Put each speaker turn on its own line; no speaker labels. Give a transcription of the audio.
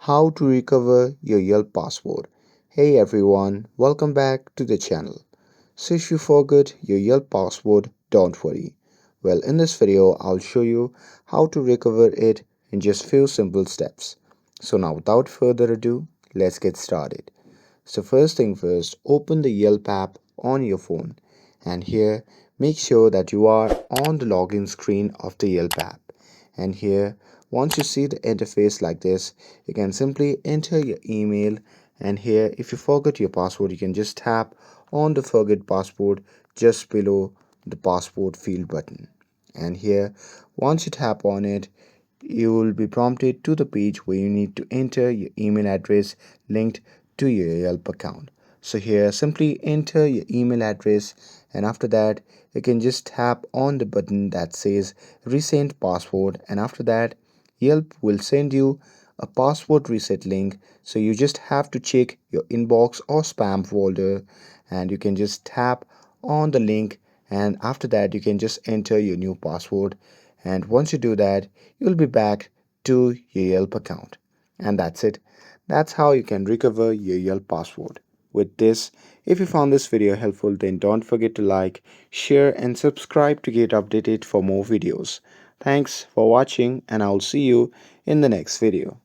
How to recover your Yelp password. Hey everyone, welcome back to the channel. So if you forgot your Yelp password, don't worry. Well, in this video, I'll show you how to recover it in just few simple steps. So now without further ado, let's get started. So first thing first, open the Yelp app on your phone and here make sure that you are on the login screen of the Yelp app. And here once you see the interface like this, you can simply enter your email and here if you forget your password, you can just tap on the forget password just below the password field button. And here once you tap on it, you will be prompted to the page where you need to enter your email address linked to your Yelp account. So here simply enter your email address and after that you can just tap on the button that says reset password and after that Yelp will send you a password reset link, so you just have to check your inbox or spam folder and you can just tap on the link and after that you can just enter your new password and once you do that you'll be back to your Yelp account. And that's it. That's how you can recover your Yelp password. With this, if you found this video helpful, then don't forget to like, share, and subscribe to get updated for more videos. Thanks for watching, and I'll see you in the next video.